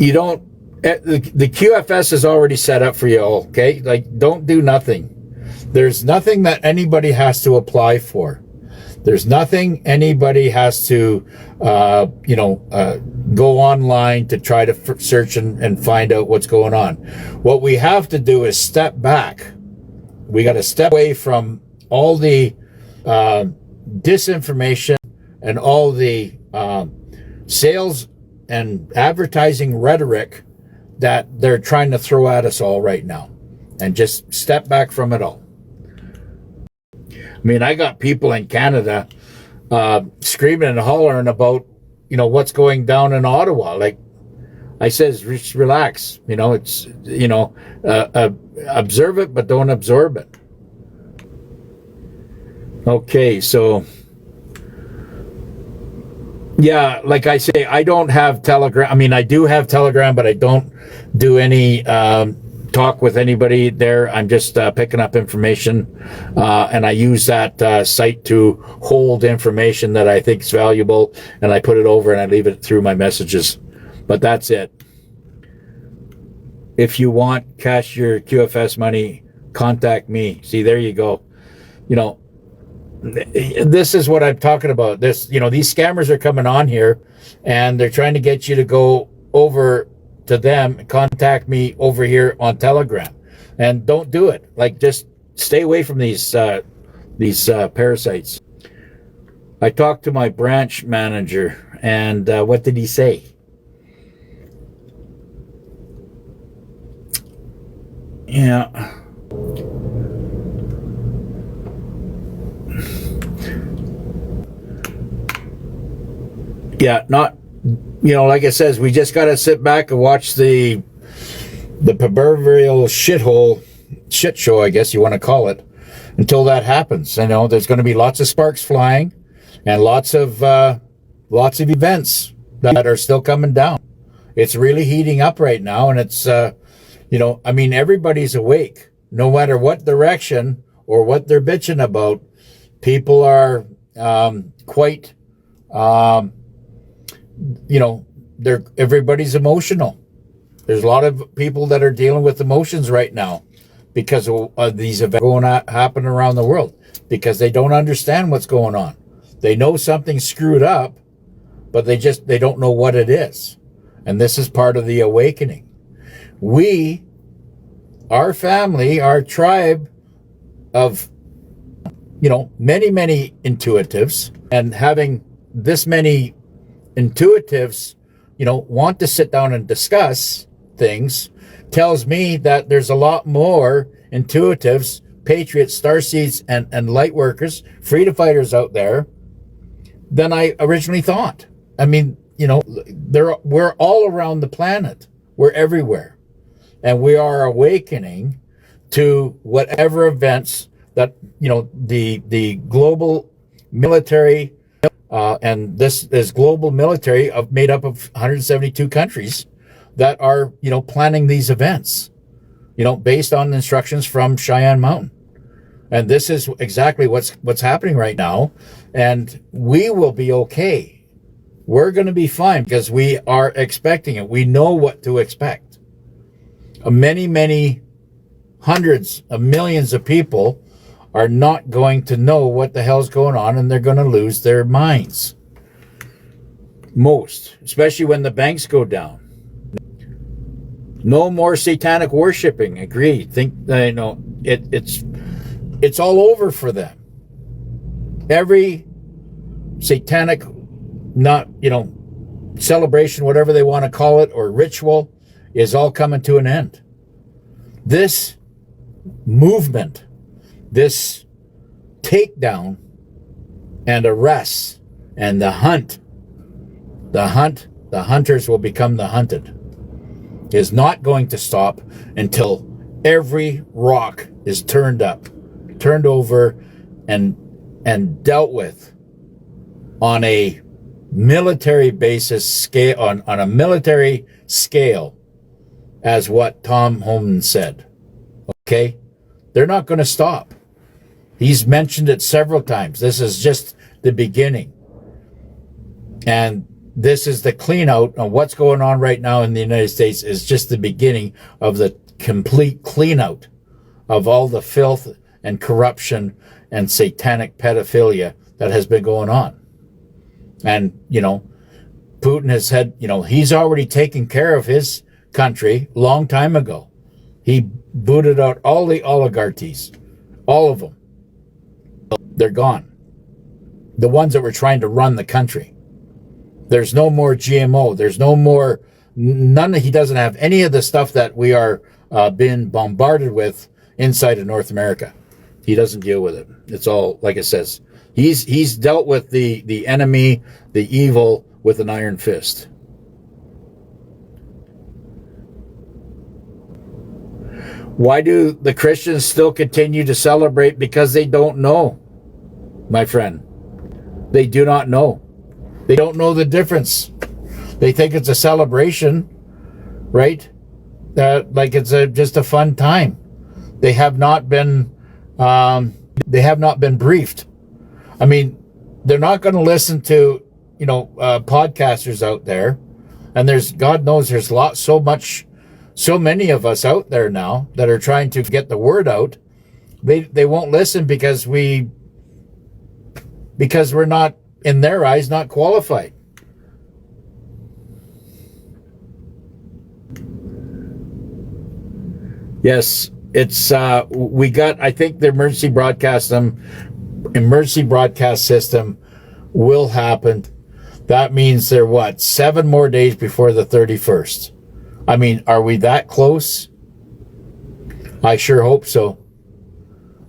You don't, the QFS is already set up for you, okay? Like, don't do nothing. There's nothing that anybody has to apply for. There's nothing anybody has to, go online to try to search and find out what's going on. What we have to do is step back. We got to step away from all the disinformation and all the sales and advertising rhetoric that they're trying to throw at us all right now, and just step back from it all. I mean, I got people in Canada screaming and hollering about, what's going down in Ottawa. Like I says, just relax. It's, observe it, but don't absorb it. Okay, so yeah, like I say, I don't have Telegram. I mean, I do have Telegram, but I don't do any talk with anybody there. I'm just picking up information, and I use that site to hold information that I think is valuable, and I put it over and I leave it through my messages. But that's it. If you want cash your QFS money, contact me. See, there you go. This is what I'm talking about. These scammers are coming on here, and they're trying to get you to go over to them, contact me over here on Telegram, and don't do it. Like, just stay away from these parasites. I talked to my branch manager, and what did he say? Yeah. Yeah, not, like it says, we just got to sit back and watch the proverbial shit show, I guess you want to call it, until that happens. There's going to be lots of sparks flying, and lots of events that are still coming down. It's really heating up right now, and it's, everybody's awake. No matter what direction or what they're bitching about, people are quite... everybody's emotional. There's a lot of people that are dealing with emotions right now because of these events going on, happen around the world, because they don't understand what's going on. They know something's screwed up, but they don't know what it is. And this is part of the awakening. Our family, our tribe of, many, many intuitives, and having this many intuitives, want to sit down and discuss things, tells me that there's a lot more intuitives, patriots, starseeds, and light workers, freedom fighters out there than I originally thought. I mean, we're all around the planet. We're everywhere. And we are awakening to whatever events that, the global military, and this is global military made up of 172 countries that are, planning these events, based on instructions from Cheyenne Mountain. And this is exactly what's happening right now. And we will be okay. We're going to be fine because we are expecting it. We know what to expect. Many, many hundreds of millions of people are not going to know what the hell's going on, and they're going to lose their minds. Most, especially when the banks go down. No more satanic worshiping. Agree. It's all over for them. Every satanic, celebration, whatever they want to call it, or ritual, is all coming to an end. This movement, this takedown and arrests and the hunters will become the hunted, is not going to stop until every rock is turned over and dealt with on a military basis scale, on a military scale, as what Tom Homan said. Okay? They're not going to stop. He's mentioned it several times. This is just the beginning. And this is the clean out, and what's going on right now in the United States is just the beginning of the complete clean out of all the filth and corruption and satanic pedophilia that has been going on. And, Putin has said, he's already taken care of his country long time ago. He booted out all the oligarchies, all of them. They're gone. The ones that were trying to run the country. There's no more GMO. There's no more, he doesn't have any of the stuff that we are being bombarded with inside of North America. He doesn't deal with it. It's all, like it says, he's dealt with the enemy, the evil, with an iron fist. Why do the Christians still continue to celebrate? Because they don't know, my friend. They do not know. They don't know the difference. They think it's a celebration, right? Like it's just a fun time. They have not been briefed. I mean, they're not going to listen to, podcasters out there. And there's, God knows, there's so many of us out there now that are trying to get the word out. They won't listen because we're not, in their eyes, not qualified. Yes, it's we got, I think the emergency broadcast system will happen. That means they're 7 more days before the 31st. I mean, are we that close? I sure hope so.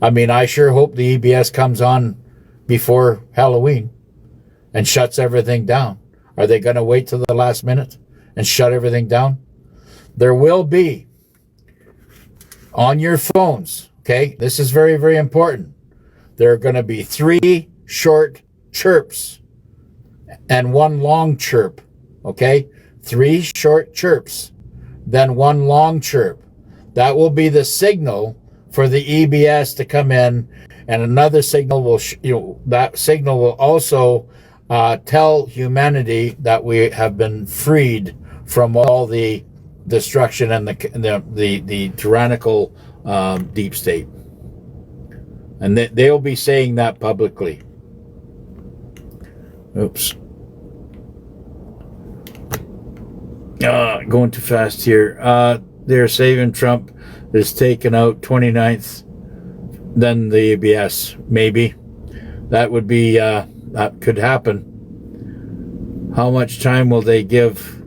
I mean, I sure hope the EBS comes on before Halloween and shuts everything down. Are they going to wait till the last minute and shut everything down? There will be, on your phones, okay? This is very, very important. There are going to be 3 short chirps and 1 long chirp, okay? 3 short chirps, then 1 long chirp. That will be the signal for the EBS to come in, and another signal will, that signal will also tell humanity that we have been freed from all the destruction and the tyrannical deep state. And they'll be saying that publicly. Oops. Going too fast here. They're saving Trump is taken out 29th. Then the ABS, maybe. That would be, that could happen. How much time will they give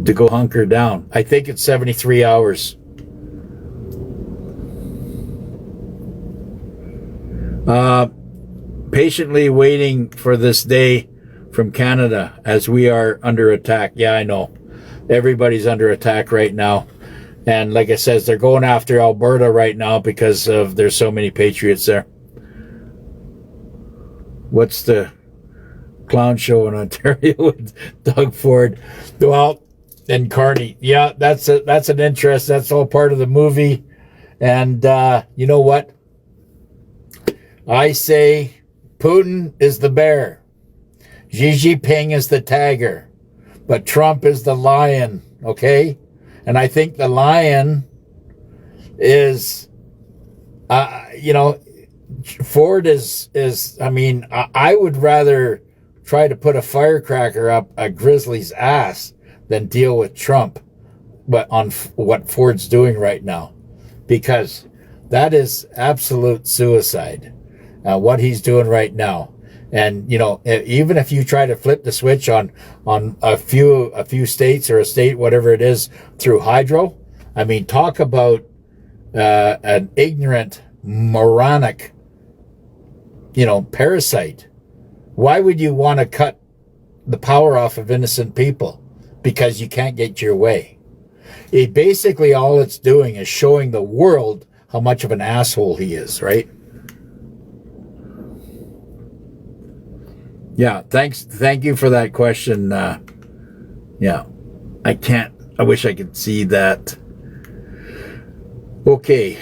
to go hunker down? I think it's 73 hours. Patiently waiting for this day from Canada as we are under attack. Yeah, I know. Everybody's under attack right now. And like I says, they're going after Alberta right now because of there's so many patriots there. What's the clown show in Ontario with Doug Ford? Well, and Carney. Yeah, that's an interest. That's all part of the movie. And you know what? I say Putin is the bear. Xi Jinping is the tiger. But Trump is the lion, okay? And I think the lion is, Ford is, I mean, I would rather try to put a firecracker up a grizzly's ass than deal with Trump, but on what Ford's doing right now, because that is absolute suicide, what he's doing right now. And, even if you try to flip the switch on a few states or a state, whatever it is, through hydro, I mean, talk about an ignorant, moronic, parasite. Why would you want to cut the power off of innocent people? Because you can't get your way. Basically, all it's doing is showing the world how much of an asshole he is, right? Yeah, thank you for that question. Yeah, I wish I could see that. Okay.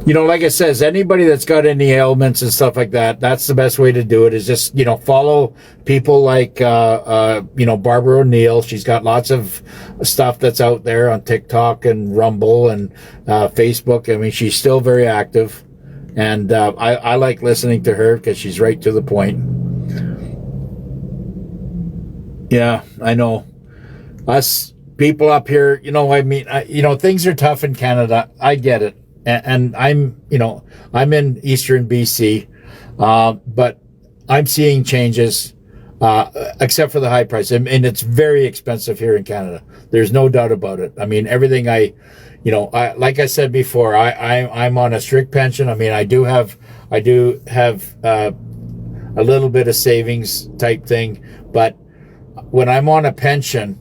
You know, like I says, anybody that's got any ailments and stuff like that, that's the best way to do it, is just, you know, follow people like, you know, Barbara O'Neill. She's got lots of stuff that's out there on TikTok and Rumble and Facebook. I mean, she's still very active. And I like listening to her because she's right to the point. Yeah, I know. Us people up here, you know, I mean, you know, things are tough in Canada. I get it. And I'm, you know, I'm in Eastern BC, but I'm seeing changes, except for the high price. And it's very expensive here in Canada. There's no doubt about it. I mean, everything you know, like I said before, I'm on a strict pension. I mean, I do have a little bit of savings type thing, but when I'm on a pension,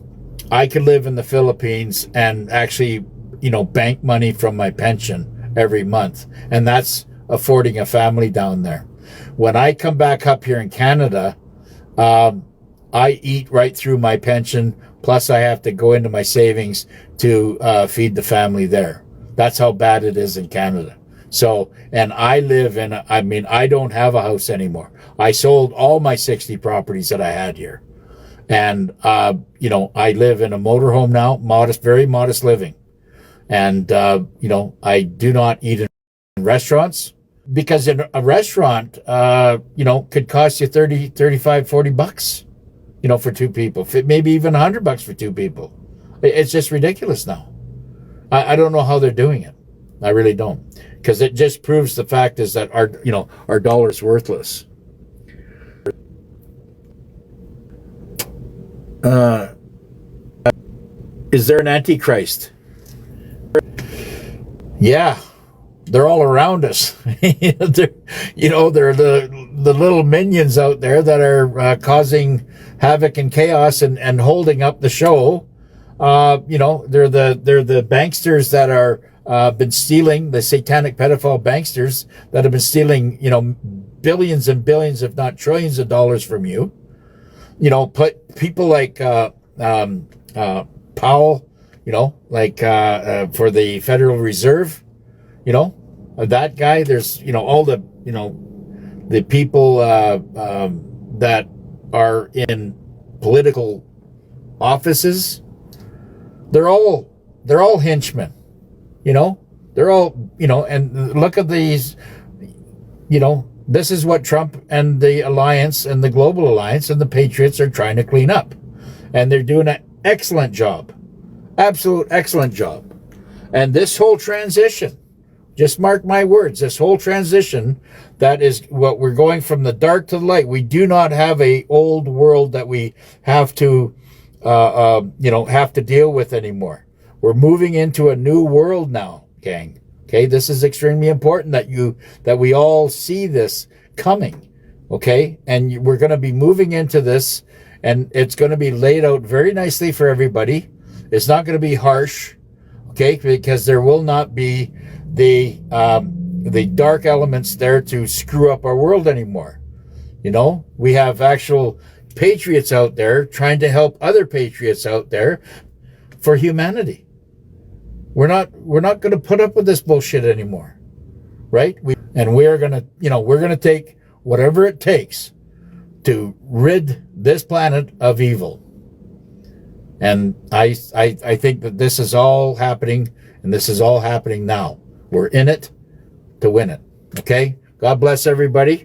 I could live in the Philippines and actually, you know, bank money from my pension every month, and that's affording a family down there. When I come back up here in Canada, I eat right through my pension, plus I have to go into my savings to feed the family there. That's how bad it is in Canada. So, and I live in, I mean, I don't have a house anymore. I sold all my 60 properties that I had here. And, you know, I live in a motorhome now, modest, very modest living. And, you know, I do not eat in restaurants, because in a restaurant, you know, could cost you 30, 35, 40 bucks, you know, for two people, maybe even $100 for two people. It's just ridiculous now. I don't know how they're doing it. I really don't, because it just proves the fact is that our, you know, our dollar's worthless. Is there an Antichrist? Yeah, they're all around us. They're the little minions out there that are causing havoc and chaos and holding up the show. You know, they're the banksters that are been stealing, the satanic pedophile banksters that have been stealing, you know, billions and billions, if not trillions of dollars from you. You know, put people like Powell, you know, like for the Federal Reserve, you know, that guy. There's, you know, all the, you know, the people that are in political offices. They're all henchmen, you know. They're all, you know, and look at these, you know. This is what Trump and the Alliance and the Global Alliance and the Patriots are trying to clean up. And they're doing an excellent job. Absolute excellent job. And this whole transition, just mark my words, this whole transition, that is what we're going from the dark to the light. We do not have a old world that we have to, you know, have to deal with anymore. We're moving into a new world now, gang. Okay, this is extremely important that we all see this coming. Okay, and we're going to be moving into this, and it's going to be laid out very nicely for everybody. It's not going to be harsh, okay, because there will not be the dark elements there to screw up our world anymore. You know, we have actual patriots out there trying to help other patriots out there for humanity. We're not going to put up with this bullshit anymore, right? We're going to, you know, we're going to take whatever it takes to rid this planet of evil. And I think that this is all happening, and this is all happening now. We're in it to win it. Okay? God bless everybody.